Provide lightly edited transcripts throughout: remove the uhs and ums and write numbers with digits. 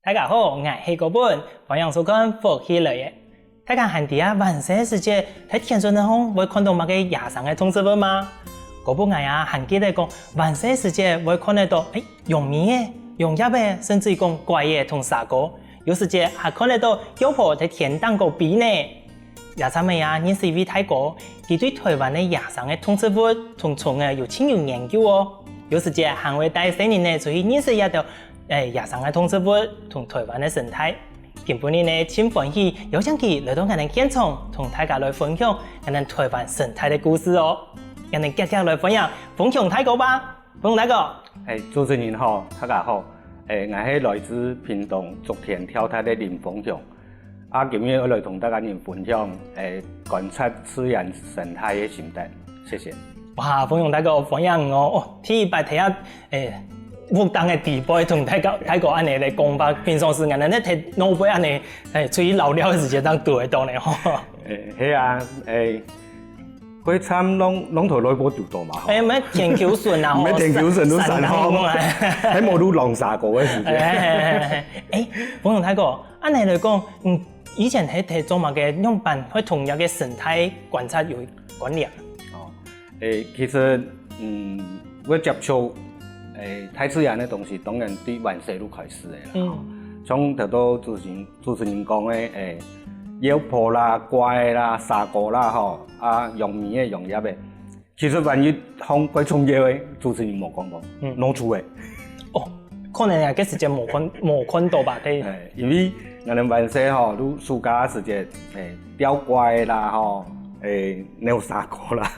大家好，我是高本，欢迎收看《福气来的》。大家看伫万圣时节喺天上方会看到乜嘅野生嘅动植物吗？高本我还记得讲，万圣时节会看得到用米嘅、用叶嘅，甚至讲怪嘅同沙果。有时节还看得到妖婆喺天当个比呢。野餐妹认识一位大哥，佢对台湾嘅野生嘅动植物同虫嘅有深入研究哦。有时节还会带新人呢出去认识一道野生嘅动植物同台湾嘅生态。今半年呢，真欢喜有请佢来到我哋现场，同大家来分享我哋台湾生态嘅故事哦。我哋接着来分享大哥吧，分享大哥。主持人好，大家好。我是来自屏东竹田跳台的林峰雄。今日我来同大家分享观察自然生态的心得，谢谢。哇，分享大哥分享哦，第一摆睇下活动的地步，同大哥安尼来讲吧。平常时我哋咧睇脑杯安尼，出去老了的时间当对到呢吼。嗰參攏頭內波調到嘛？咩田球筍啊？咩田球筍都散開，喺冇都浪曬過嘅時間。黃永泰哥，按你嚟講，以前喺睇做乜嘅樣板，去同一嘅生態觀察有關聯。其實我接觸大自然嘅東西，當然對萬世都開始嘅啦。從頭到主持人講嘅妖婆啦、怪啦、沙果啦，用米嘅、用葉嘅，其實萬一講鬼蟲嘢嘅，主持人冇講到，攞出嘅。可能係嗰時間冇看到吧？因為我哋萬世都暑假時節釣怪啦，鳥沙果啦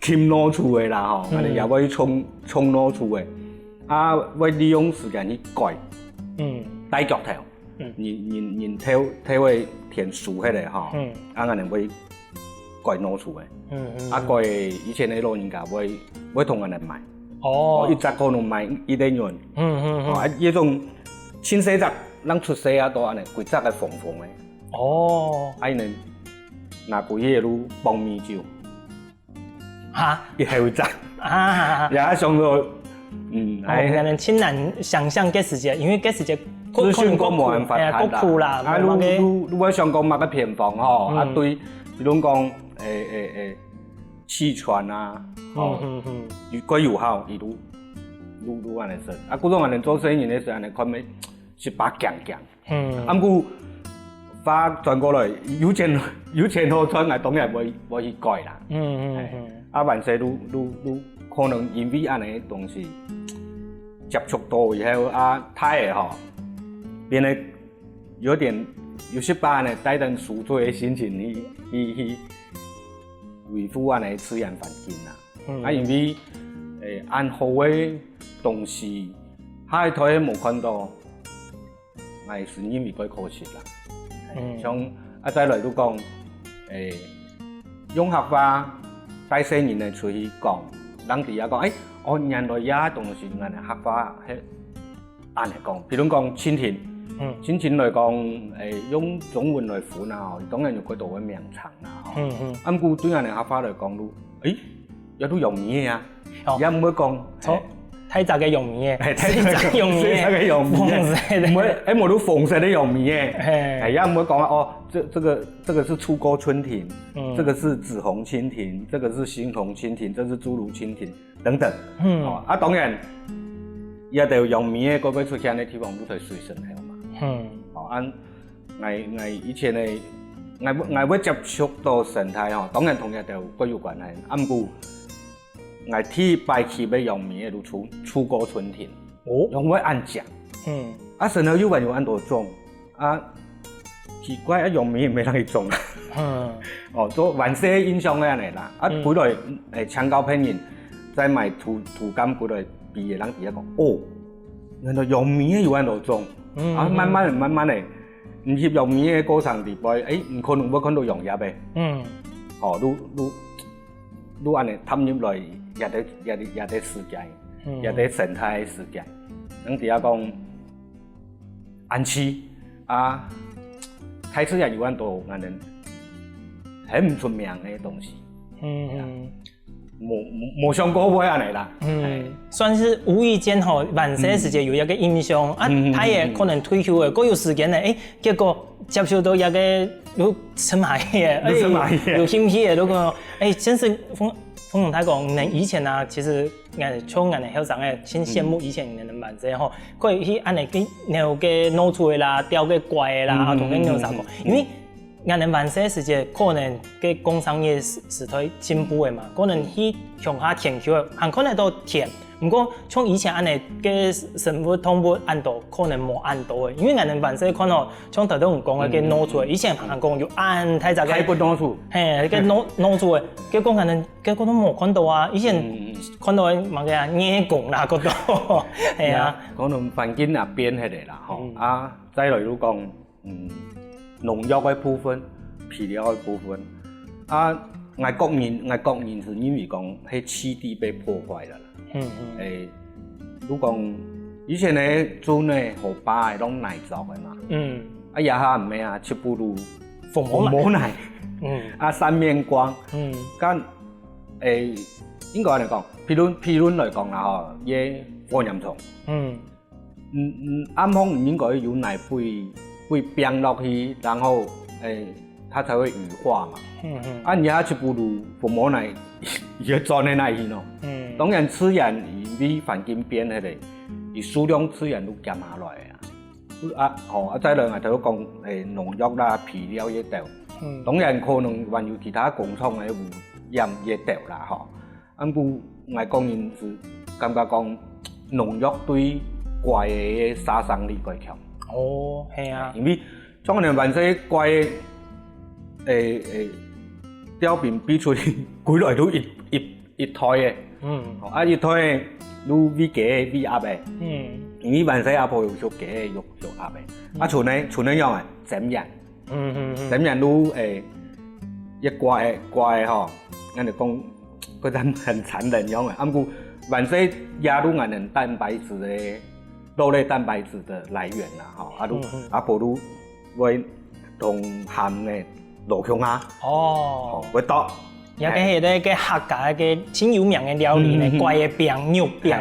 ，kiếm攞出嘅啦，我哋也會衝攞出嘅，會利用時間去改，帶腳頭。人睇會田樹迄個我哋會改攞出嘅，改以前嘅老人家會同我哋買，一隻可能買1點元，呢種千四隻，咱出世都安尼規則嘅縫嘅，安尼拿幾嘢都爆米酒，一後隻，也上到，可能很難想象嗰時間，因為嗰時間。資訊都冇辦法睇啦。如果想講乜嘅偏方對，比如講氣喘越過有效，伊都安尼說。嗰種安尼做生意嘅時候，安尼看咪18強。不過話轉過來，有錢好賺，我當然會去改啦。萬世都可能因為安尼嘅東西接觸到以後睇嘅變得有些把呢帶動贖罪的心情去維護安尼自然環境啦。因為安好的東西，海台冇看到，係是因為佢可惜啦。像再來都講，用客話帶新人嚟出去講，人哋也講，原來也東西我哋客話係安尼講，譬如講蜻蜓。蜻蜓來講，用中文來分當然有嗰度嘅名稱啦。不過對人哋客家來講都，有都用米嘅也唔會講睇雜嘅用米嘅，睇雜用米嘅，唔會冇都紅色的用米嘅，也唔會講這個是出溝春蜓，這個是紫紅蜻蜓，這個是猩紅蜻蜓，這是侏儒蜻蜓等等。當然，也就用米嘅嗰個出現嘅地方都係水生嘅。我以前咧，我會接觸到生態當然同佢哋都有關係。不過我第擺起要用米嘅都出溝春蜓，用會按講。生態有關有按多種，奇怪用米沒人去種。做萬世印象咧嚟啦。本來搶救病人，再買土柑本來畢業人哋講，原來用米有按多種。慢慢嚟，唔協用米嘅過程地步，唔可能會看到用葉嘅。都安尼滲入來，也得時間，也得生態嘅時間。人哋講安氣開始也有按多，安尼係唔出名嘅東西。无想过会安尼啦。算是无意间吼，万世时节有一个印象啊，他也可能退休了，过有时间咧，结果接受到一个有陈马爷，有兴趣的，如果真是冯总太讲，以前啊，其实像俺的校长诶，真羡慕以前人的万世吼，可以去安尼去鸟个弄出来啦，雕个怪的啦，啊，同个鸟啥个，因为。俺们万世时节可能个工商业时代进步的嘛，可能去向下填求的，还可能都填。不过像以前安尼个生活通不按到，可能无按到的，因为俺们万世看到像头头讲的个弄出来，以前还讲有按太早个。太不弄出。嘿，个弄出来，结果俺们结果都无看到啊！以前看到嘛个啊，眼讲啦嗰度，系啊。可能环境也变起来啦，吼啊，再来如讲，农药的部分、饲料的部分，啊，外国人是因为讲，迄栖地被破坏了啦。如讲以前的猪呢，河巴的拢奶造的嘛。啊，也下唔咩啊，七步路凤母奶。啊，三面光。咁应该来讲，譬如来讲啦吼，嘢火焰虫。暗风唔应该有奶会冰落去，然后它才会羽化嘛。啊，你下去不如父母奶也钻在那里咯。当然自然比环境变起来，伊数量自然都减下来啊。啊，再来头讲农药啦、饲料也掉。当然可能还有其他工厂的污染也掉啦吼。啊，不外国人是感觉讲农药对怪的杀伤力较强。系啊，因为像咱万世怪吊瓶比出去，规来都一台的，啊一台的都比鸡的比鸭的，因为万世阿婆有小鸡的，有鸭的，啊纯的用的怎样？怎样都一怪的吼，咱就讲嗰阵很残忍用的，啊不过万世压入俺们蛋白质的。肉类蛋白质的来源啦，吼，不如会同咸的落乡啊，会多。也个迄个个客家个真有名的料理呢，怪的饼、肉饼、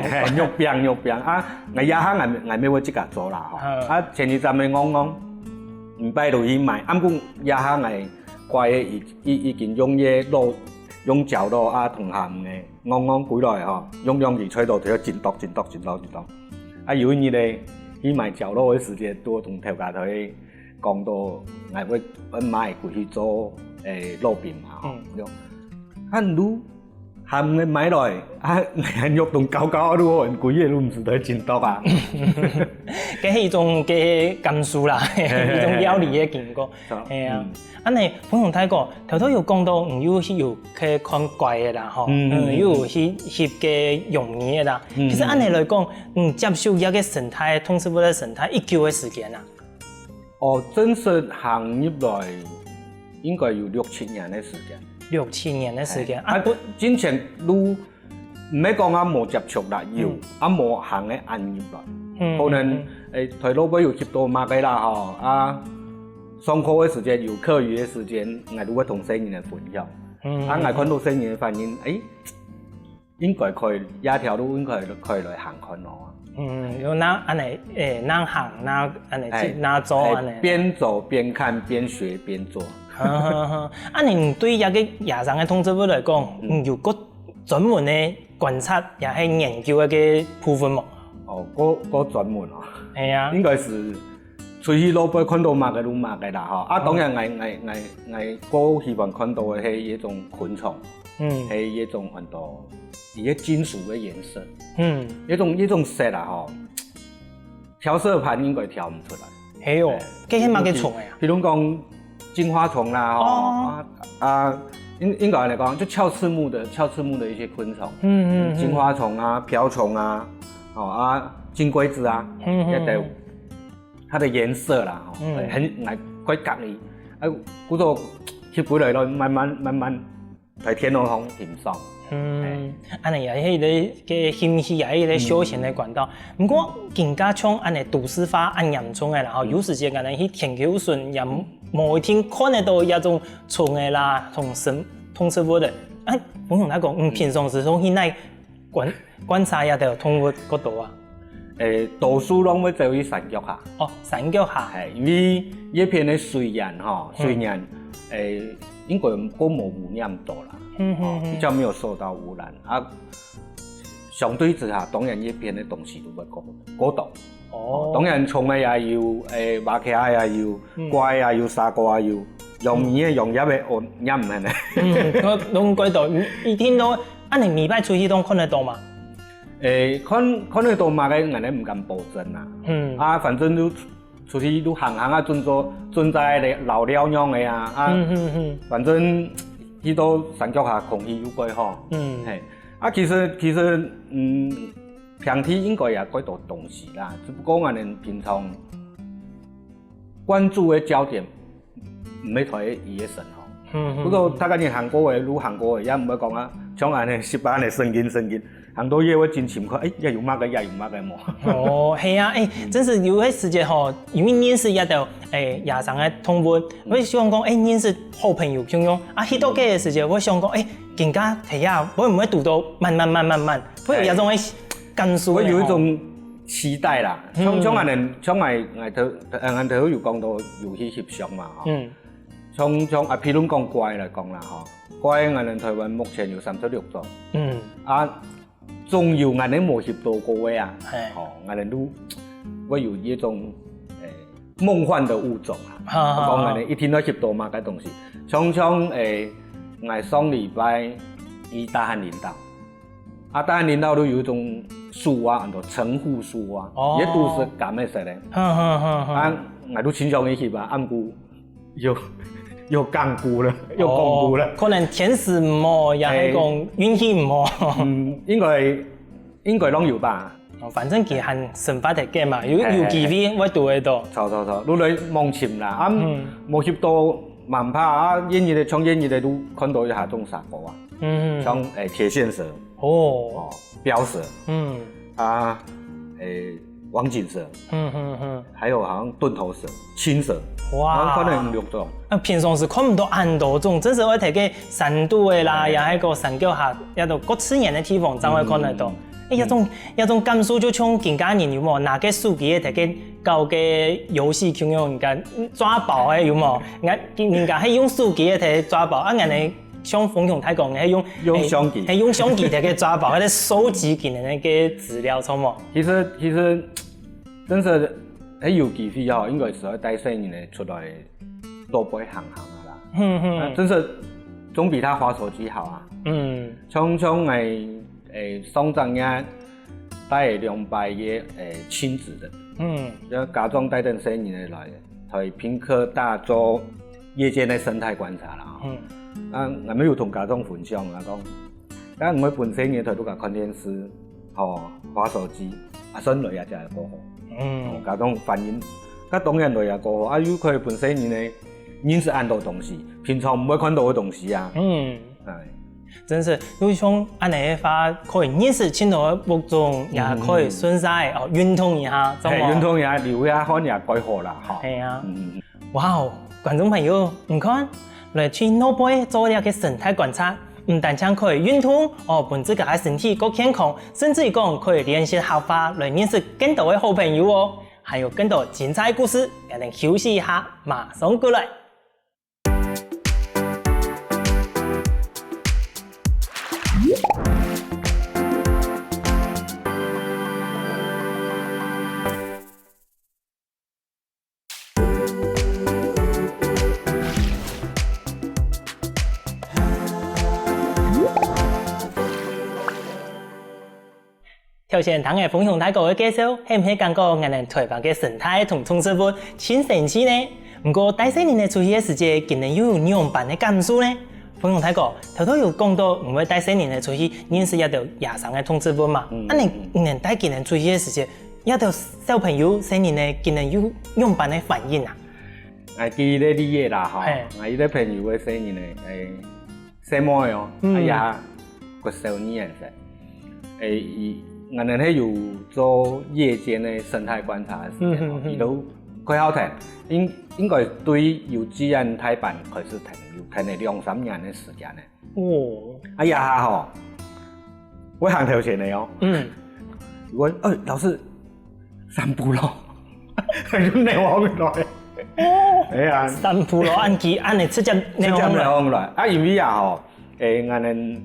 肉饼啊，我也下俺要即个做啦，吼，啊前一阵的讲，唔摆落去卖，不过也下我怪的已经用嘢用绞肉啊同咸的，归来吼，用去吹到就真毒。啊，有你咧去买绞肉的时间，都同头家头讲到，我要买过去做肉饼嘛，啊，如咸的买来，啊，肉同高都很贵的，都唔是得真毒啊。这是一种嘅感受啦，一种料理的经过，系啊。安尼，冯总太哥头头有讲到，有去看怪的啦，吼，有去个容易的啦。其实安尼来讲，接受一个生态，通识部的生态1久的时间啊。正式行业来应该有6-7年的时间。6-7年的时间啊！之前都唔要讲啊，无接触啦，有无行的行业来，可能台老尾有接到马个啦吼啊。上课的时间有课余的时间，我都会同生人的分享。啊，我看到生人的反应，应该可以，一条路应该可以来行看咯。有哪安尼哪行哪安尼哪做安尼。边走边看边学边做。你对一个野生的通知部来讲，有个专门的观察也是研究一个部分嘛？个专门啊。系啊。应该是。出去路边看到马个都马个啦吼，啊当然我希望看到的是一种昆虫，是一种很多一些金属的颜色，一种色啦吼，调色盘应该调唔出来。系哦，这是乜嘅虫呀？比如讲金花虫啦，应该来讲就鞘翅目的一些昆虫，金花虫啊、瓢虫啊，金龟子啊，它的颜色啦，很quite隔意，故作翕回来咯，慢慢在天空中欣赏。安尼也是个兴趣，也是个休闲的管道。不过更加像安尼都市化按严重的啦，有时间安尼去田口顺也无一天看得到一种虫的啦，同生物的哎，冯兄他讲，平常时从现在观察一条动物嗰度啊。多数拢要走去山脚下。哦，山脚下。系，因为呢片的水源水源应该冇污染多啦，比较没有受到污染啊。相对之下，当然呢片的东西都会高度。当然虫的也有，马克也有，怪也有，沙瓜也有，用米的用叶的我也唔系呢。我拢嗰度一天都，你礼拜出去都看得到嘛？看得到嘛？个人哋唔敢保证啦。反正都出去都行啊，存在的老了样的啊。反正去到山脚下空气又quite好。其实平地应该也quite多东西啦，只不过我哋平常关注的焦点唔喺睇伊嘅身不过大家你韩国的，韩国的也唔会讲啊，像安尼西班牙的声音，很多嘢我真深刻，也有乜嘅么。系啊，真是有迄时节吼，因为认识一条野生的动物，我希望讲认识好朋友咁样。迄多嘅时节，我想讲更加睇下会唔会读到慢，会有一种感受。我有一种期待啦，像安尼，像俺头有讲到有去翕相嘛，像譬如讲怪来讲啦，怪俺哋台湾目前有36種，仲要俺哋冇翕到過嘅啊，俺哋都會有一種夢幻的物種啊，講俺哋一天都翕到嘛嘅東西，像俺上禮拜去大漢林道，大漢林道都有一種樹啊，叫做橙護樹啊，也都是咁嘅色咧，俺都經常去翕啊，暗估又降估了，又公布了。可能天時唔好，又係講運氣唔好。應該攏有吧。反正佢係神發嘅嘅嘛，有機會我都會到。錯，你來望前啦，冇翕到蠻怕演繹像演繹的都看到一下種沙果啊，像鐵線蛇，標蛇，王錦蛇，還有好像盾頭蛇、青蛇，哇，可能5、6種。平常時看唔到咁多種，真是我睇嘅山度嘅啦，又喺個山腳下，一度各刺眼嘅地方，真會看得到。一種感受就像更加人有冇拿個手機睇嘅搞嘅遊戲咁樣，人家抓寶嘅有冇？人家係用手機睇抓寶，人哋像馮雄太講嘅係用相機，係用相機睇嘅抓寶，喺度收集佢哋嘅資料，錯冇？其實真是有機會應該是帶細人哋出來多陪行啦。真是總比他滑手機好啊。像上張也帶200個親子的，就家長帶啲細人哋來，去屏科大做夜間的生態觀察啦。我們有同家長分享啦，講，但我本身嘅台都講看電視，滑手機，孫女也真係過好，家長反映，當然女也過好，有佢本身嘅認識很多東西，平常唔會看到嘅東西啊。真是，就像安尼法可以認識青島嘅物種，也可以順勢運動一下，運動一下，留下看也幾好啦，係啊，哇！觀眾朋友，唔看來去諾貝做了個生態觀察，唔但將可以運動，幫自己嘅身體更健康，甚至於講可以練習學法來認識更多嘅好朋友哦，還有更多精彩故事，讓人休息一下，馬上過來。頭先聽嘅馮雄大哥嘅介紹，係唔係感覺我哋台灣嘅生態同種植物真神奇呢？不過帶細人哋出去嘅時節，竟然又有兩般嘅感受呢？馮雄大哥頭頭有講到唔會帶細人哋出去認識一條野生嘅種植物嘛？你帶佢哋出去嘅時節，一條小朋友細人哋竟然有兩般嘅反應啊！記得你嘅啦，我有啲朋友嘅細人哋細妹哦，呀個小年我哋係有做夜間嘅生態觀察嘅時候，佢都开好停，应该对幼稚園台版開始停了2-3年的時間咧。哦，哎呀吼，我行頭前的哦。我老師3步路，係咁內行來。哦，係啊，3步路按你直接內行來。啊，因為啊吼，我哋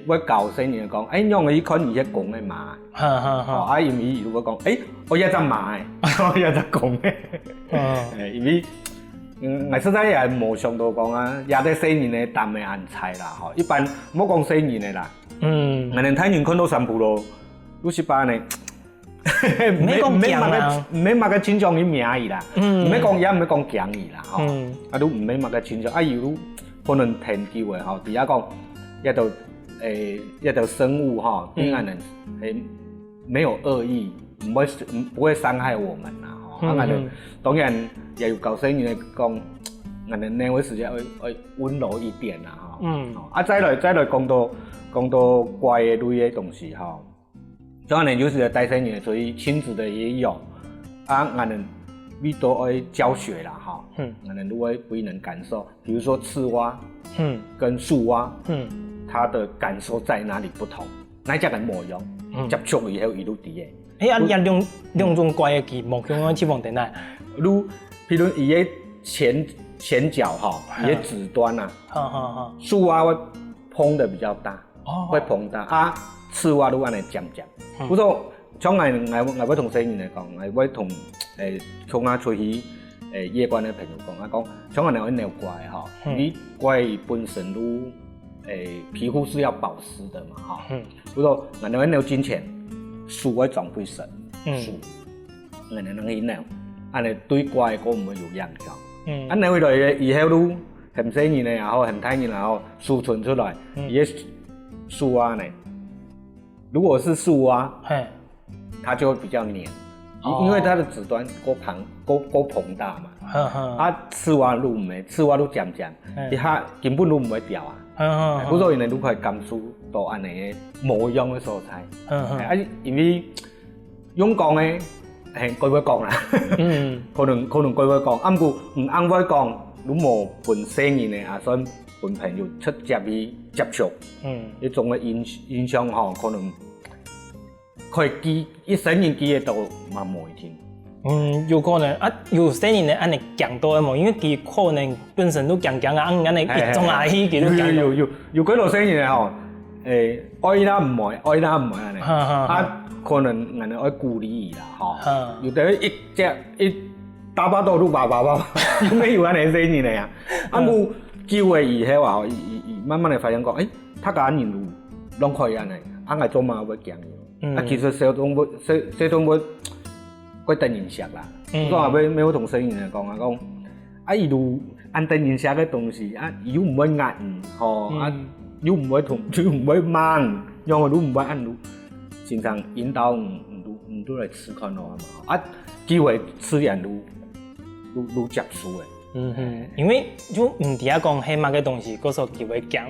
我教新人講，用佢看伊迄講的嘛。啊，因為如果講，我一隻馬的，我一隻講的。因為我實在也冇想到講啊，也得新人的淡的安菜啦，吼，一般冇講新人的啦。我哋睇人看到3步路，有時班呢，唔免乜個親像伊名伊啦，唔免講也唔免講強伊啦，吼，啊都唔免乜個親像，啊有可能天機會吼，底下講一條生物哈，對俺人沒有惡意，不會傷害我們啦，吼，啊俺人當然也有教新人講，俺人呢位時間會溫柔一點啦，吼，啊再來講到乖的類的東西哈，像俺人有時帶新人，所以親子的也有，啊俺人遇到會教學啦，哈，俺人都會不能感受，比如說赤蛙，跟樹蛙，它的感受在哪裡不同？哪隻人模樣？接觸以後，伊都知嘅。啊，兩種怪嘅字，模樣嘅情況點啊？譬如伊嘅前腳哈，伊嘅指端啊，樹蛙會膨得比較大，會膨大啊，赤蛙都安尼尖尖。不過，像我會同新人嚟講，我會同從啊出去夜觀嘅朋友講，像我哋會鳥怪哈，你怪本身都。皮膚是要保濕的嘛，哈。不過我哋鳥金錢，樹會長會神，樹，我哋能去鳥，安尼對怪個唔會有影響。啊，鳥來以後都很細年嘅也好，很大年然後樹存出來，伊個樹蛙呢，如果是樹蛙，它就會比較黏，因為它的指端夠膨大嘛。啊，赤蛙都唔係，赤蛙都尖尖，伊下根本都唔會掉啊。不過，人哋都可以感受到安尼嘅模樣嘅所在。啊，因為用講嘅係佢會講啦，可能佢會講，啊，不過唔啱會講，都冇本聲音嘅，啊，所以本朋友直接去接觸，呢種嘅印象吼，可能佢記一生人記得到嘛冇一天。有可能啊，有些人呢，安尼強到嘅嘛，因為佢可能本身都強啊，安尼一種阿姨佢都強。有幾多些人吼，愛他唔愛安尼，啊，可能人哋愛鼓勵伊啦，吼，有啲一打把刀都叭，有咩有安尼些人嚟啊？啊，冇機會以後啊，伊慢慢地發現講，他個人路攏可以安尼，啊，我做嘛會強嘅，啊，其實小東會。會等人食啦，我話要同新人講，啊，伊路按等人食嘅東西，啊，又唔會壓人，吼，啊，又唔會慢，因為都唔會按路，經常引導唔都來吃看咯嘛，啊，機會吃人都接受嘅。因為就唔底下講係乜嘅東西，嗰時候機會強，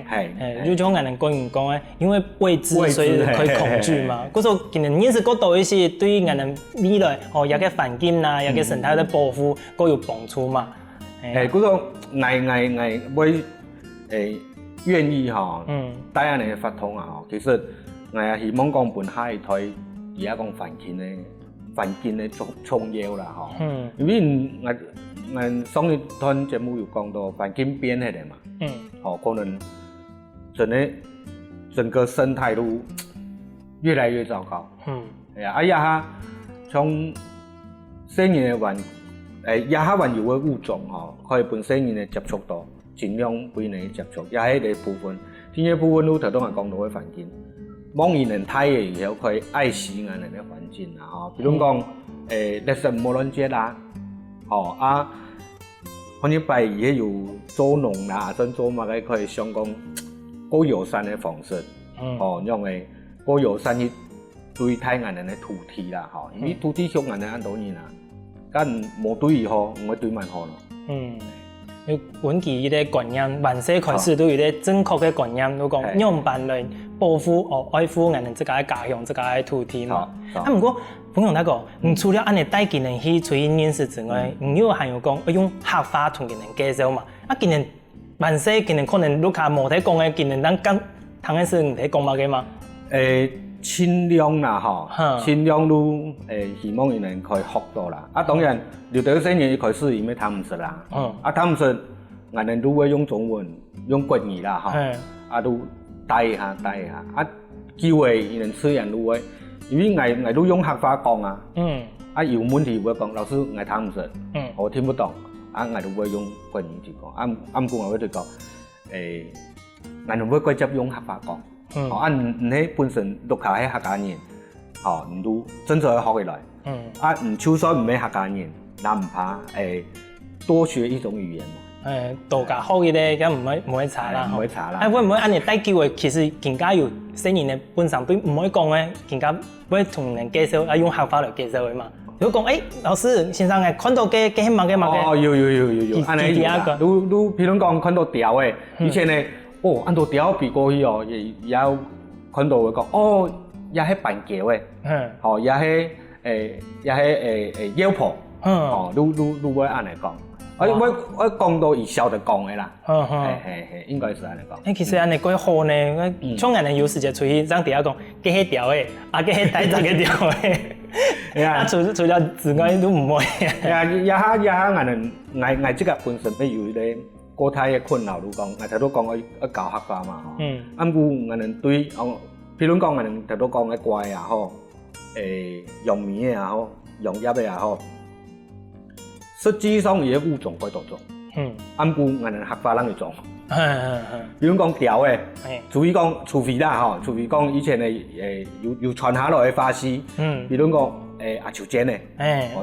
就像我哋講嘅，因為未知所以可以恐懼嘛。嗰時候其實認識嗰度一些對我哋未來有個環境啊，有個生態嘅保護，都有幫助嘛。嗰種我會願意嚇，帶安尼嘅發通啊，其實我也希望講本下一台而家講環境嘅重要啦，嚇，因為我上一段節目有講到環境變迄個嘛，可能整個生態都越來越糟糕。哎呀，從新年嘅也下原有嘅物種可以本身嘅接觸到，盡量俾你接觸，也係一部分。呢一部分都頭先我講到嘅環境，幫人哋睇嘅以後可以愛惜我哋嘅環境啦，比如講垃圾唔好亂接啦。啊，可能拜也有做農啦，甚至做乜嘅可以想講高友善嘅方式，用嘅高友善去對待我哋嘅土地啦，因為土地屬我哋很多年啦，咁冇對伊好，唔會對蠻好咯。要本期嘅觀念，萬世開始都有啲正確嘅觀念，都講樣辦嚟保護愛護我哋自家嘅家鄉、自家嘅土地嘛。啊，不過冯勇大哥，除了安尼带技能去出去认识之外，又还有讲用客话同技能介绍嘛？啊，技能万岁，技能可能卢卡无得讲的技能，咱讲唐人是唔得讲嘛嘅嘛？尽量啦吼，尽量都希望伊能可以学到啦。啊，当然留到生年开始，伊咪谈唔出啦。啊，谈唔出，我哋都会用中文、用国语啦，吼，啊都带一下。啊，机会伊能自然都会，因为我都用客话讲啊。啊，有问题会讲，老师我谈唔出，我听不懂，啊，我都会用国语去讲。啊，不过我会讲，我哋会直接用客话讲。你本身讀下係客家人，你都真正學起來。就算唔係客家人，那唔怕多學一種語言。度假好嘅咧，咁唔會差啦。唔會差啦。會唔會按你帶機會，其實更加有新人嘅本身對唔可以講嘅，更加會同人介紹，用客話嚟介紹嘅嘛。如果講老師先生看到嘅乜嘅。有。安尼有啦。都譬如講看到條嘅，以前咧。按照條比過去也有看到會講，也係板橋嘅，也係腰婆，都會按嚟講。我講到以曉得講嘅啦，應該是按嚟講。其實按嚟幾好呢，像人哋有時就出去讓大家講，幾係條嘅，幾係大隻嘅條嘅，除咗之外都唔會。也下我這個本身都有啲。個體嘅困擾都講，我頭都講我教客話嘛，咁故我哋對，譬如講我哋頭都講嘅怪也好，用米也好，用葉嘅也好，實際上伊嘅物種幾多種，咁故我哋客話啷去種，比如講條嘅，除非啦除非講以前嘅有傳下來嘅花絲，比如講。阿球尖咧，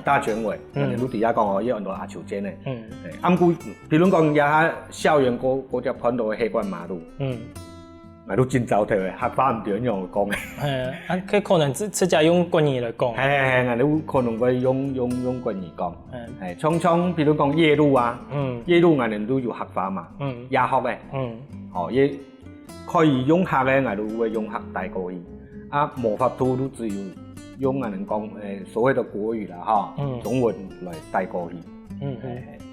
大卷尾，我哋都底下講要按到阿球尖咧。咁故，譬如講也校園嗰隻看到嘅黑關馬路，我都真糟蹋嘅，客話唔點樣講嘅。佢可能直接用國語嚟講。我都可能會用國語講。像譬如講夜路啊，夜路我哋都有客話嘛，也學嘅。也可以用客嘅，我都會用客帶過去。啊，無法度都只有。用我哋講所謂的國語啦，中文來帶過去。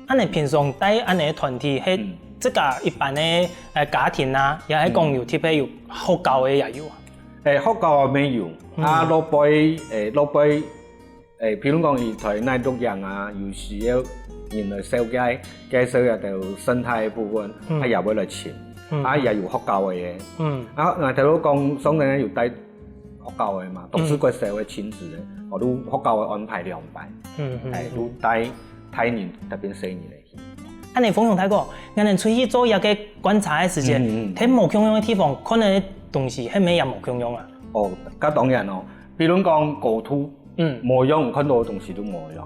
按你平常帶按你團體係即係一般嘅家庭啊，也係講有特別有學校嘅也有啊。學校沒有，老輩譬如講以台內讀人啊，有時要人來介紹下條生態部分，佢也會來請，也有學校嘅嘢。我睇到講上年有帶。學校嘅嘛，讀書嗰時候嘅親子咧，我都學校會安排2班，都帶年特別細年嚟。按你馮勇大哥，我哋出去做一個觀察嘅時間，喺無共用嘅地方，可能東西係咩也無共用啊？咁當然咯，譬如講果土，模樣唔看到嘅東西都模樣，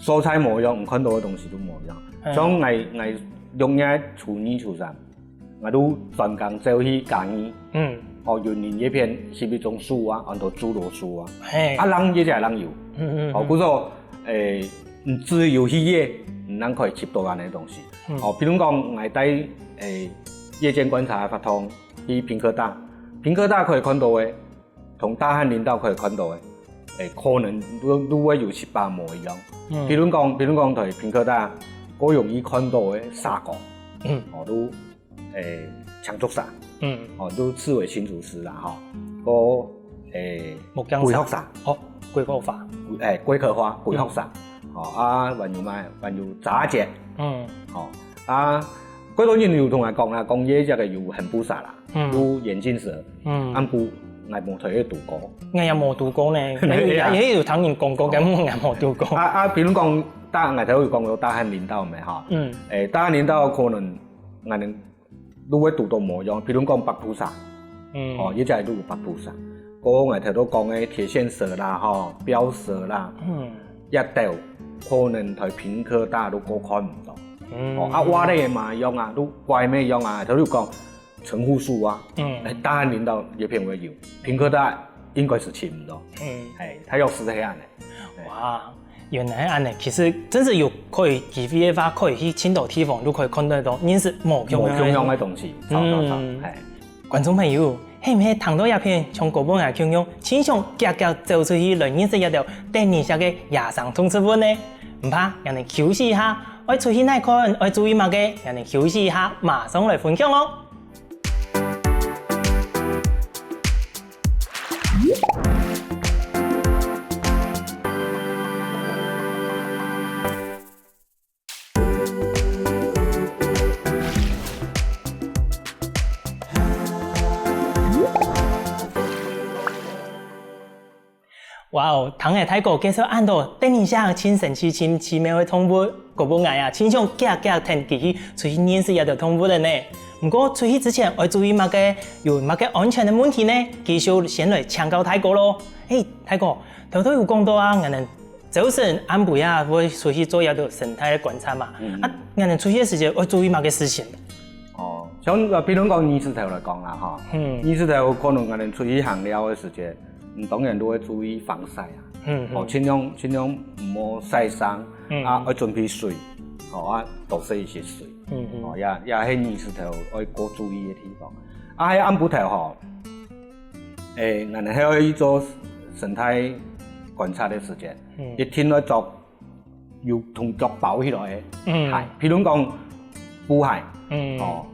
蔬菜模樣唔看到嘅東西都模樣。像我用嘢初2、初3，我都專工走去教育。園林呢片是一種樹啊，按到豬羅樹啊，人也就係人有。故說唔只有去嘢，唔能可以接到安嘅東西。譬如講我帶夜間觀察嘅法通去屏科大可以看到嘅，同大漢林道可以看到嘅，可能都會有7-8模一樣。譬如講在屏科大，我容易看到嘅沙果，都長竹沙。都視為新竹市啦，桂殼沙，桂殼花，桂殼花，桂殼沙，還有雜節，嗰度人又同我講啦，講嘢就係有很不沙啦，有眼鏡蛇，按部我冇睇去讀過，我又冇讀過呢，你有聽人講過咁，我冇讀過。譬如講，我睇會講到大漢林道咪嚇，大漢林道可能我哋。都會讀到模樣，譬如講白菩薩，一直都有白菩薩。嗰我睇到講嘅鐵線蛇啦，標蛇啦，一條可能喺屏科大都個看唔到。挖咧嘛樣啊，都怪咩樣啊？佢都講橙護樹啊，大漢林道也偏會有，屏科大應該是請唔到。它要是這樣嘅。哇！原來安尼，其實真是有可以機會嘅話，可以去青島地方都可以看得到，認識無共用嘅東西。觀眾朋友，係唔係談到一篇從嗰本嘅傾向，先想夾夾走出去來認識一條第二下嘅野生動植物呢？唔怕，人哋休息一下，我出去耐看，我注意乜嘅，人哋休息一下，馬上來分享哦。哇哦，唐嘅泰國介紹按到第二項親神奇、親奇妙嘅動物，嗰部我啊，親像夾夾聽佢去出去認識一條動物嘅呢。不過出去之前要注意乜嘅，有乜嘅安全嘅問題呢？繼續先來請教泰國咯。泰國頭頭有講到啊，我哋早晨暗晡啊會出去做一條生態嘅觀察嘛。我哋出去嘅時間要注意乜嘅事情？像比如講二字頭來講啦，哈，二字頭可能我哋出去行了嘅時間。當然都會注意防曬啊，盡量唔好曬傷，要準備水，多食一些水，也係二字頭要過注意嘅地方。喺暗晡頭我哋可以做生態觀察嘅時間，一天要做有同腳包起來嘅鞋，譬如講布鞋，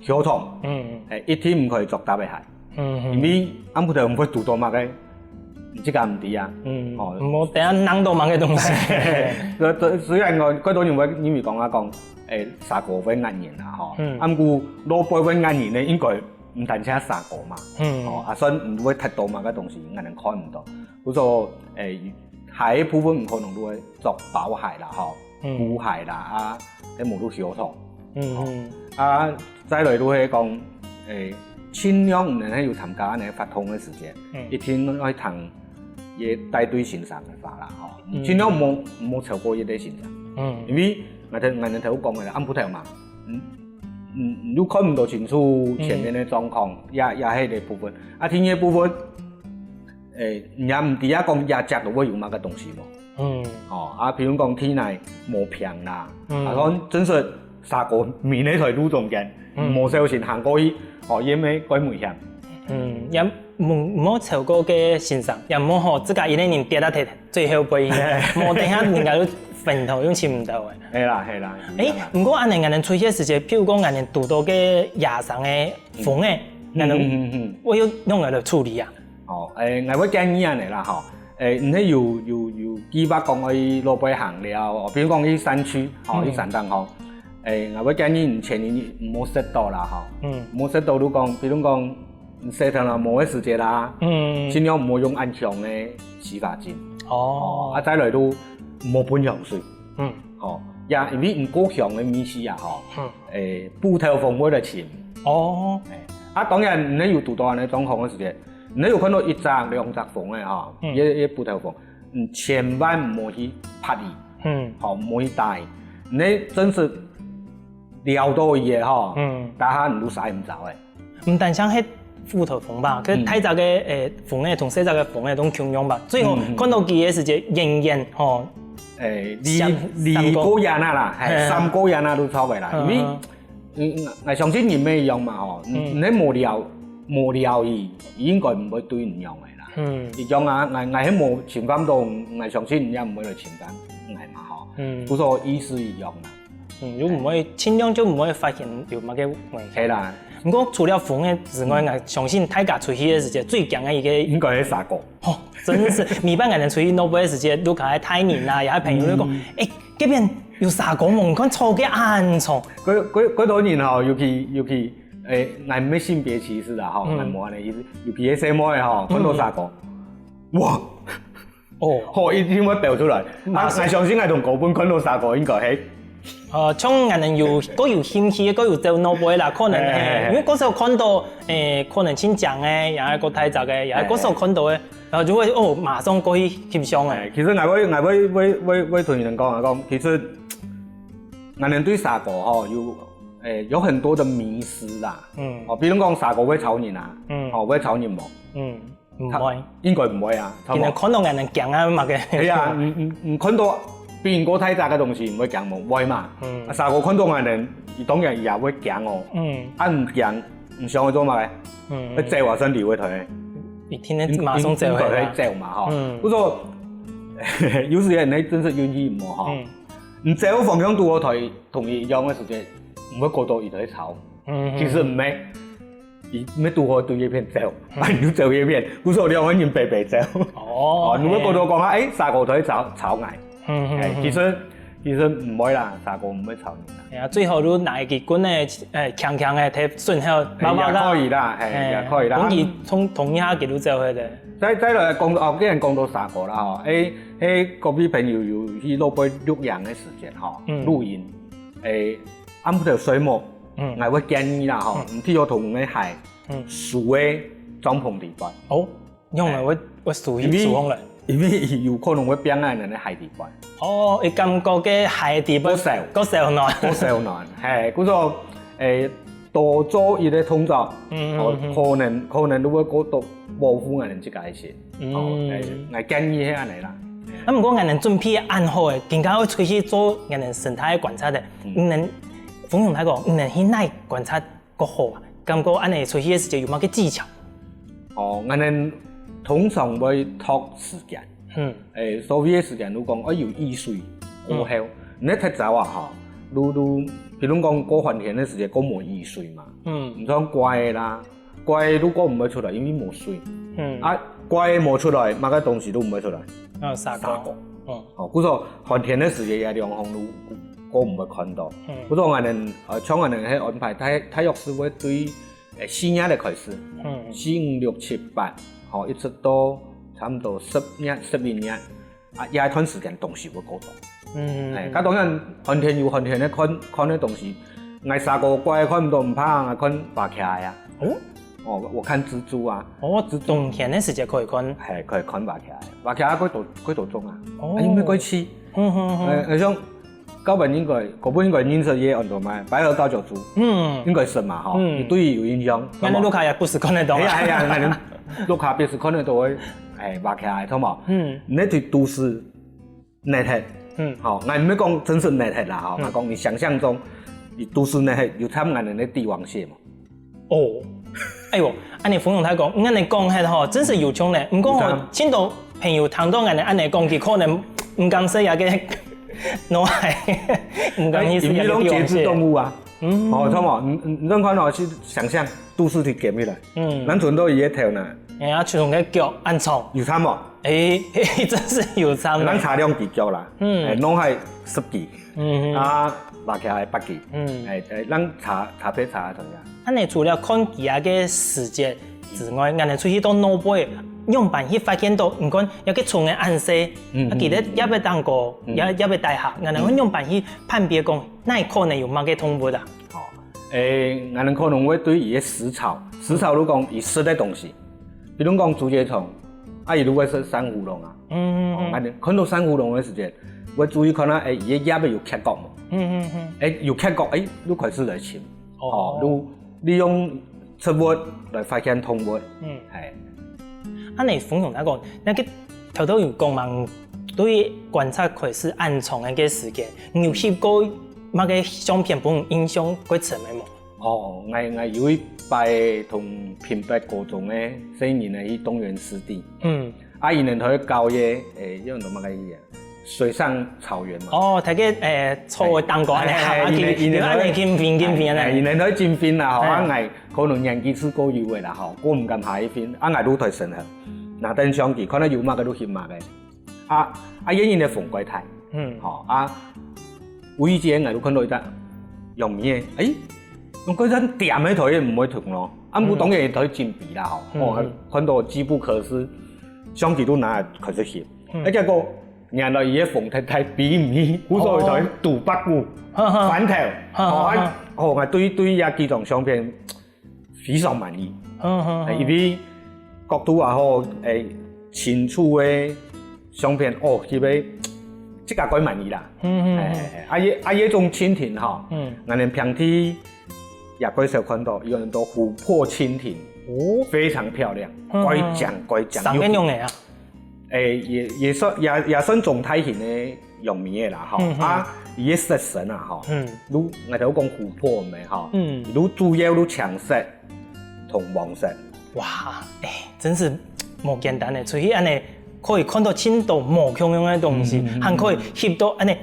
小童，一天唔可以着搭嘅鞋，因為暗晡頭唔會遇到乜嘅。即個唔知啊，唔好等下諗到某嘅東西。雖然我嗰度因為講沙果會壓人啊，咁故攞杯會壓人咧，應該唔單止係沙果嘛，所以唔會睇到某嘅東西，人哋看唔到。嗰個鞋部分唔可能都會做包鞋啦，布鞋啦，啲冇到小童，再來都係講盡量唔能係要參加呢發通嘅時間，一天可以談嘢帶隊欣賞嘅法啦，盡量唔好超過一啲欣賞，因為我哋頭講嘅啦，暗晡頭嘛，你都看唔到清楚前面嘅狀況，也係呢部分，天嘅部分，也唔知啊講也隻到會有乜嘅東西喎，譬如講天氣冇平啦，講真實沙果面喺台路中間，冇小心行過去。因為鬼危險，也唔好超過嘅欣賞，也唔好自家一個人跌到睇最後背，冇等下人家都墳頭都簽唔到嘅。係啦。不過我哋出去嘅時間，譬如講我哋遇到嘅野生嘅蜂嘅，我要用嚟處理啊。我會建議人哋啦，唔係要幾百公里路邊行了，比如講去山區，去山洞我會建議你前年唔好食到啦，唔好食到都講，比如講洗頭啦，冇嘅時間啦，盡量唔好用暗香嘅洗髮精，再來都唔好噴香水，因為唔夠香嘅米絲啊，布頭蜂會嚟纏，當然你要遇到呢狀況嘅時間，你有看到一隻兩隻蜂嘅布頭蜂，千萬唔好去拍伊，唔好去打伊，你真是撩到伊嘅打下唔都曬唔走嘅。唔單止係布頭蜂吧，佢太雜嘅蜂嘅同細雜嘅蜂嘅都共用吧。最後看到佢嘅時間仍然二個人啦，係三個人都錯嘅啦。因為我相信人咩一樣嘛，你冇撩伊，應該唔會對人用嘅啦。一樣啊，我喺冇侵犯到，我相信人家唔會嚟侵犯，係嘛？不過意思一樣啦。如果唔可以，盡量就唔可以發現有乜嘅問題。係啦。不過除了蜂嘅之外，我相信大家出去嘅時間最強嘅一個應該係沙果。真是，每班人出去攞杯嘅時間，都睇泰人啊，有啲朋友都講，嗰邊有沙果喎，你看草嘅暗藏。嗰多年尤其我唔係性別歧視啦，我冇呢意思，尤其細妹看到沙果，哇！一定會飆出來。我相信我同嗰本看到沙果應該係。從人有都有興趣，都有做攞杯啦，可能因為嗰時候看到可能新疆嘅，又係個泰籍嘅，又係嗰時候看到嘅，然後就會馬上過去欣賞嘅。其實我會同人講，其實我哋對沙果有很多的迷思啦。比如講沙果會炒人啊，會炒人冇？唔會，應該唔會啊。見到看到人哋強啊嘛嘅。係啊，唔看到。邊個睇雜嘅東西唔會驚冇，會嘛？沙果看到人哋當然也會驚唔驚？唔唔想去做嘛嘅，你借話身體會退，你天天馬上借回來，借嘛哈。不過有時人你真是願意唔哈，唔借個方向對我退同伊一樣嘅時間，唔會過到伊喺炒，其實唔係。伊要拄好對一片走，你走一片，故說兩個人白白走。哦，如果嗰度講下，三個腿炒藝，其實唔會啦，三個唔會炒藝。係啊，最後都拿一支棍咧，強強嘅睇順後，也可以啦，也可以啦。咁而同一下佢都走去嘅。再來講，既然講到三個啦，嗬，隔壁朋友有去攞杯錄影嘅時間，嗬，錄音，啱嗰條水幕。我會建議啦，嗬，唔知我同你係樹嘅帳篷地板。哦，因為我樹空嚟，因為有可能會變硬人嘅海地板。哦，你感覺嘅海地板嗰時候難，係嗰個多做一啲動作，可能都會嗰度保護人哋自己先。我建議係咁嚟啦。咁如果人哋準備安好嘅，更加會出去做人哋生態觀察嘅，人。馮總睇講，你去哪觀察個好啊？感覺安尼出去嘅時間有乜嘅技巧？哦，我哋通常會拖時間。所謂嘅時間，如講要易水過後，你睇早啊嚇，譬如講過飯田嘅時間，過冇易水嘛。唔像怪啦，怪如果唔會出來，因為冇水。怪冇出來，乜嘅東西都唔會出來。沙個。故說飯田嘅時間也兩項路。我唔會看到，不過我哋廠我哋喺安排體育師會對4年嚟開始，4、5、6、7、8，一直到差唔多10年、12年，也係段時間東西會過到。咁當然飯田有飯田咧看啲東西，我三個怪看唔到唔怕，我看白徛啊。我看蜘蛛啊。冬天嘅時間可以看。係可以看白徛，白徛嗰度種啊，應該似。你想？高本應該認識嘢按到咩？白鵝高腳蛛，應該是嘛哈，你對伊有印象。我哋盧卡也不是看得到。係啊，我哋盧卡不是看得到嘅，畫起來，同冇？你對都市熱黑，好，我唔係講真實熱黑啦，哈，我講你想象中，你都市熱黑有參我哋嘅帝王蟹嘛？哦，哎呦，按你馮總睇講，按你講係吼，真是有種咧，唔講我聽到朋友聽到按你講，佢可能唔敢說也嘅。我係唔敢意思有啲節肢動物啊，錯冇？你看我去想象都市鐵夾起來，咱全都伊個頭呢，出同個腳按床，有差冇？真是有差。咱差兩隻腳啦，攏係10幾，畫起來8幾，咱差別差同樣。咱哋除了看其他嘅世界之外，我哋出去到腦背。用辦去發現到，唔講有個蟲嘅暗示，記得也要當過，也要大學，我哋用辦去判別講，哪可能有乜嘅動物啊？我哋可能會對伊個食草如講伊食嘅東西，比如講竹節蟲，伊如果是珊瑚龍啊，我哋看到珊瑚龍嘅時間，會注意看下，伊個葉有缺角冇？有缺角，你開始來尋，你用植物來發現動物，係。按你馮總睇講，那個頭頭有講嘛，對觀察開始暗藏嘅時間，有翕過乜嘅相片幫印象幾深嘅冇？我有一擺同平白高中嘅4年嘅去東園濕地，伊年頭教嘢，用到乜嘅嘢？水上草原嘛。睇個草嘅蛋糕，你見片咧？年頭見片啦，嗬，可能年紀是高有嘅啦，嗬，我唔敢下一片，都台神向，拿燈相機，可能有乜嘅都翕乜嘅，演員嘅鳳歸台，無意間都看到一隻用面嘅，用嗰陣點喺台唔會停咯，唔當然台真比啦，嗬，看到機不可失，相機都拿嚟開始翕，結果。然後伊個鳳太太比唔起，好在台杜北湖反頭，我對一幾張相片非常滿意，因為角度也好，清楚嘅相片，佢咪即個鬼滿意啦。一種蜻蜓哈，我哋平時也可以少看到，有很多琥珀蜻蜓，非常漂亮，乖講。上邊用嘅啊？也算總體型嘅用面嘅啦，嚇，伊個色神啊，嚇，如我哋講琥珀咪嚇，如主要如搶色，同黄色。哇，真是冇简单的，所以安尼可以看到青岛冇同样的东西，还可以翕到安尼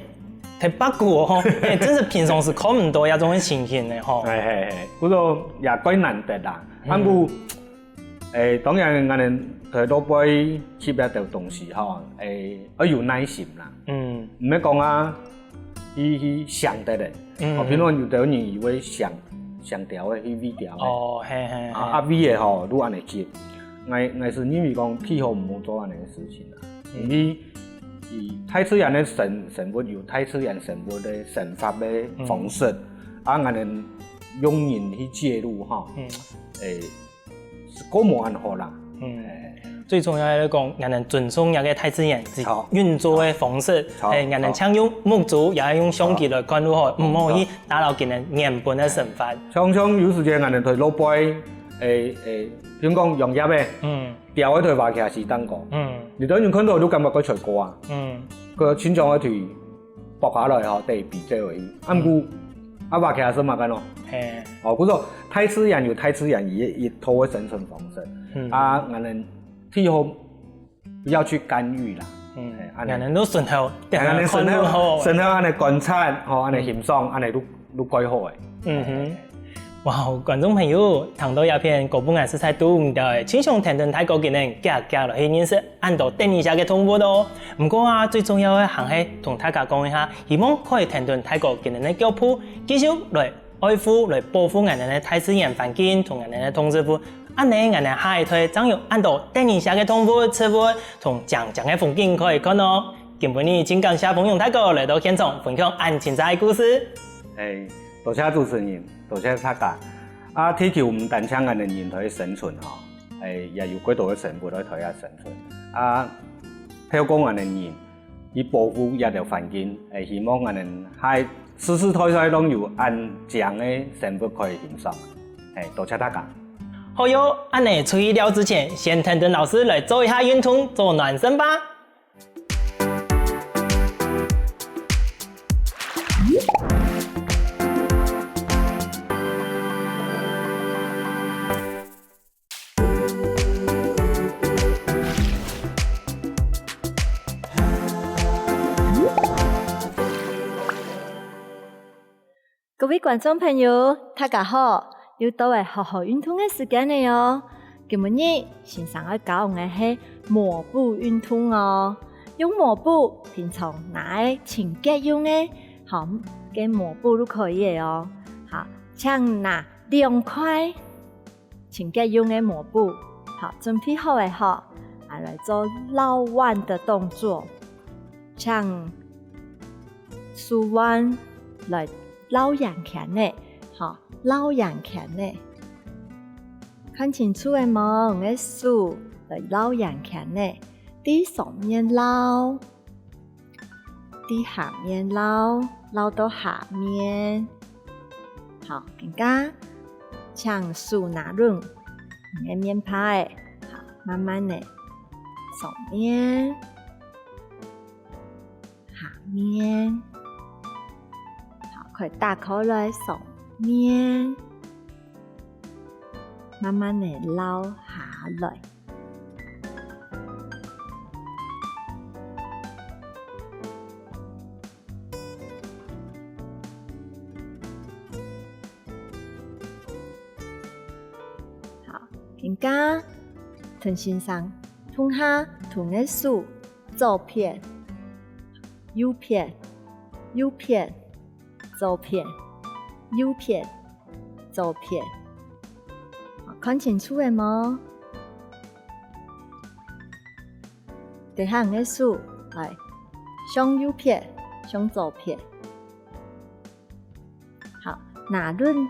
睇八股哦，真是平常是看唔到那种的情形的吼。係，嗰個也幾難得啦。不過當然我哋睇到杯翕一條東西吼，要有耐心啦。唔係講啊，去想得嘞。譬如有啲人以為上條的去微調的。哦，嘿。啊微的吼，愈安尼翕，我是認為講氣候唔好做安尼嘅事情啦。以太自然的生物有太自然生物的生發的方式，我哋用人去介入吼，是個冇安好啦。最重要係講，我哋尊重那個太自然運作的方式，我哋像用木竹，也係用相機來看如何，唔可以打擾佢哋原本的生發。像有時間我哋去老杯，譬如講用葉嘅，調一台畫起來是當個，你當然看到都感覺佢除過啊，佢親像一條薄下來吼，對比這為，按顧畫起來是嘛個咯，佢說太自然有太自然一套嘅生存方式，我哋氣候不要去干預啦，我哋都順後，順後安尼觀察，吼安尼欣賞，安尼都幾好嘅。哇！觀眾朋友，聽到一篇嗰本顏色彩都唔到嘅，請上聽聽泰國嘅人夾落去認識按到第二下嘅動物咯。唔過啊，最重要嘅係係同大家講一下，希望可以聽到泰國嘅人嘅腳步，繼續來愛護、來保護我哋嘅大自然環境同我哋嘅動植物。安尼，我哋下一台將有按到第二下嘅動物、植物同強嘅風景可以看咯。今日請感謝朋友大哥來到現場分享按精彩故事。多謝主持人，多謝大家。啊，地球唔單止我哋人類生存吼，也有幾多嘅生物喺台下生存。啊，透過我哋人去保護一條環境，希望我哋喺世世代代都有安詳嘅生物可以欣賞。多謝大家。好喲，安尼出去聊之前，先聽鄧老師來做一下運動，做暖身吧。各位觀眾朋友，大家好！又到係學校運動嘅時間嚟哦。今日先生要教我哋係抹布運動哦。用抹布，平常拿嚟清潔用嘅，好嘅抹布都可以嘅哦。好，請拿2塊清潔用嘅抹布，好，準備好嘅好，來做撈碗的動作，請梳碗來撈羊鉗呢，好，撈羊鉗呢，看清楚嘅冇？我手來撈羊鉗呢，啲上面撈，啲下面撈，撈到下面，好，更加將手拿穩，我面拍，好，慢慢的上面，下面。打開來上面，慢慢地撈下來。好，而家同先生同下同嘅手左片、右片、右片。左片、右片、左片，看清楚嘅冇？第下嘅手係向右片、向左片。好，拿穩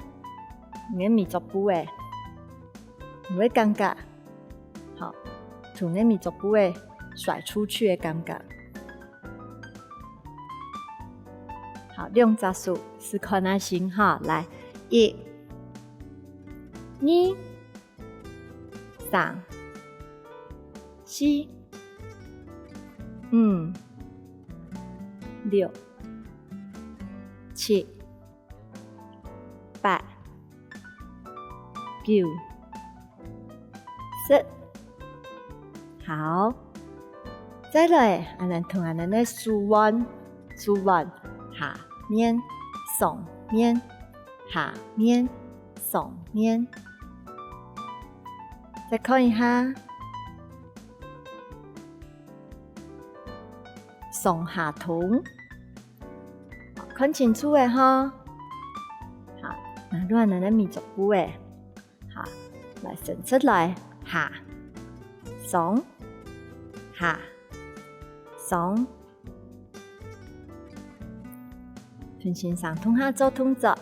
你嘅面足部嘅，唔會尷尬。好，從你面足部嘅甩出去嘅感覺。好，2隻手是看下先哈，來1、2、3、4、5、6、7、8、9、色。好，再来，俺们同俺们的书完，下面、上面、下面、上面。再看一下，上下同，看清楚诶哈。好，那如果咱的米足部诶，好，来伸出来，下、上、下、上，重新上通下做动作。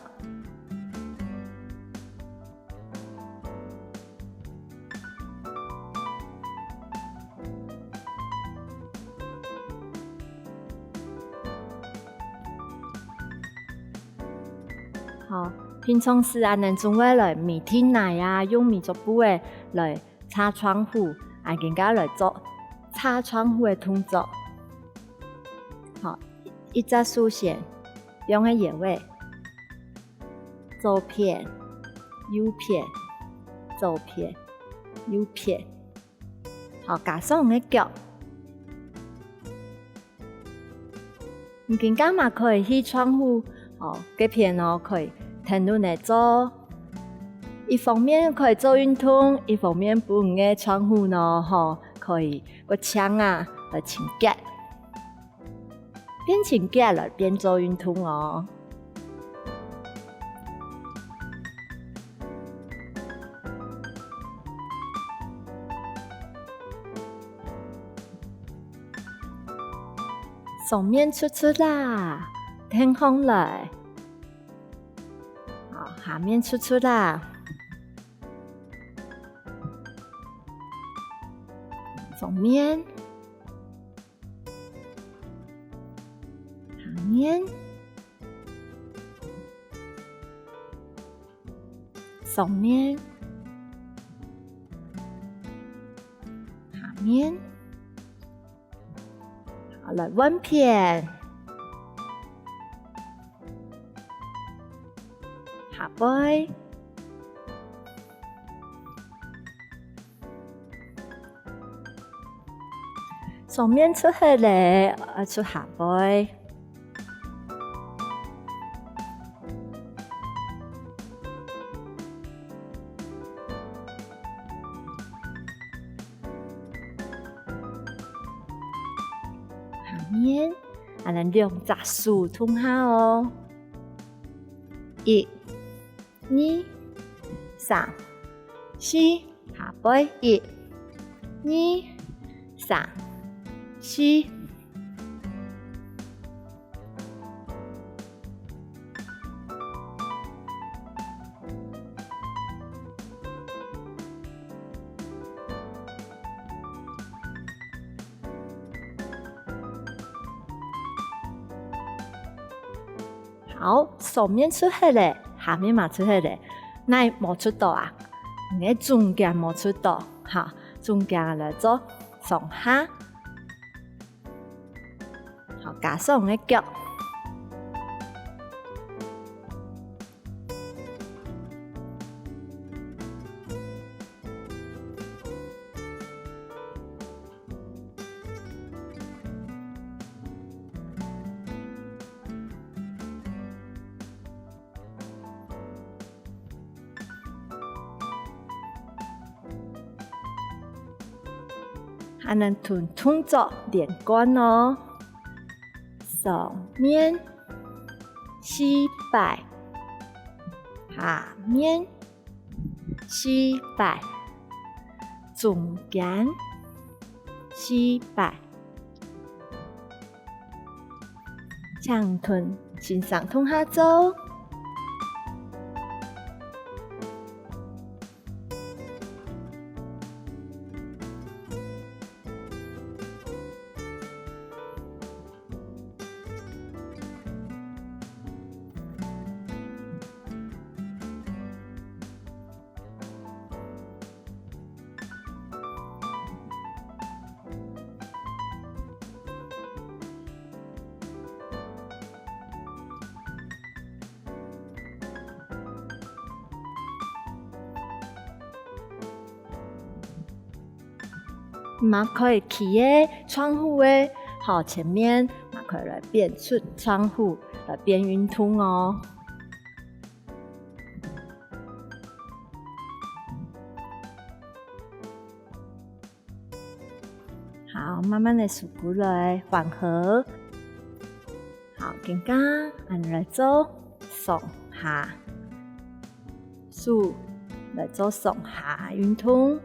好，平常时啊，咱总会来米天奶啊，用米做布诶来擦窗户，啊，更加来做擦窗户诶动作。好，一只竖线，用个眼位，左片、右片、左片、右片。好，加上个脚，你更加嘛可以去窗户。哦，这片哦可以听到来做，一方面可以做运动，一方面不用个窗户呢，可以个墙啊来清洁，边清洁来边做运动哦。上面出啦。天空来，好，下面出啦，上面，下面，上面，下面，好，来弯片。下背，上面出去咧，出下背。下面，俺们两只手通下哦，一。2、3、4，下背1、2、3、4。好，上面出去咧。下面嘛出去咧，那冇出到啊，你中间冇出到，哈，中间来做上下，好加上个脚，还能同动作连贯哦。上面起摆，下面起摆，中间起摆，长臀先上通下做。嘛可以起个窗户诶，好前面嘛可以来变出窗户来变运动哦。好，慢慢的数过来缓和。好，更加按来做上下，数来做上下运动。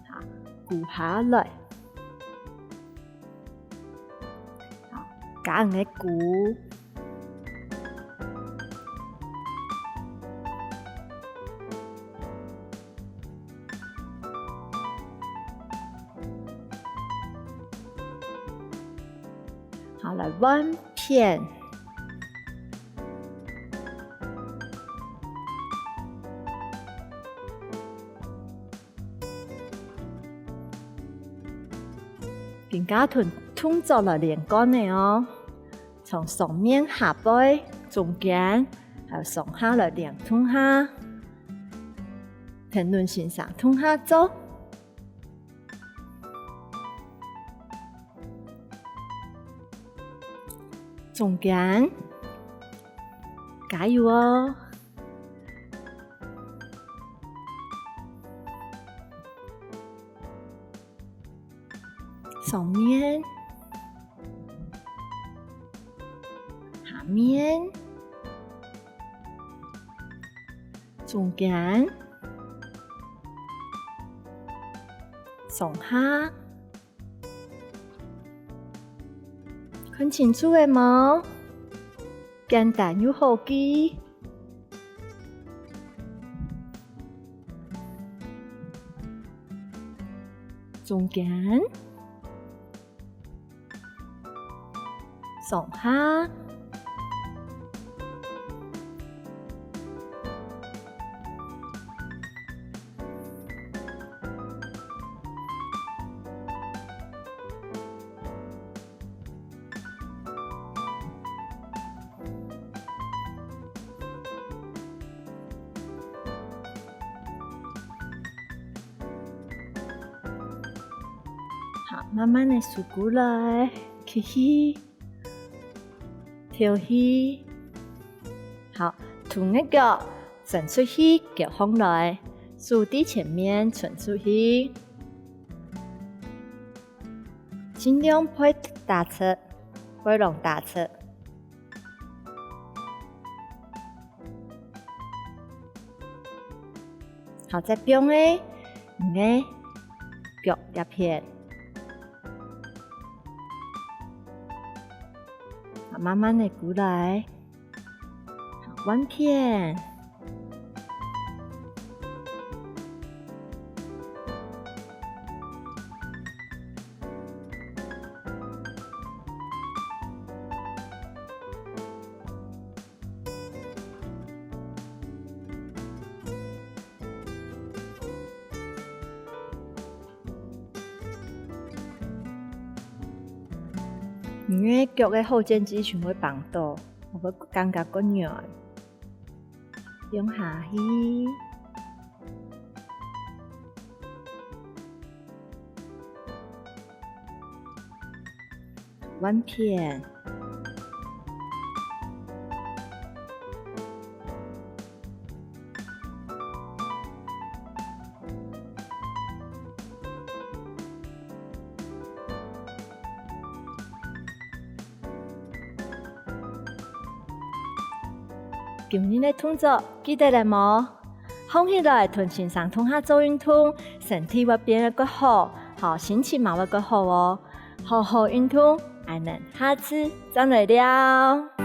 好，鼓下来。好，加人嘅鼓。好，来弯片，更加动作来连贯的哦，从上面下背、中间，还有上下来连通下，评论欣赏通下做。中间，加油哦！上面、下面、中间、上下。看清楚的吗？简单又好记。中间、上下、好，慢慢的数过来，起起，跳起。好，同一个伸出去，脚放来，数在前面伸出去，尽量不会打侧，不会弄打侧。好，再变诶，你个脚一片。慢慢的过来，好，弯片，因为脚的后肩肌群会绑到，我会感觉更软。用下去，弯片，今日的动作记得了吗？放起来，臀前上通下做运动，身体会变得更好，好心情嘛会更好哦。好好运动，还能下次再来了。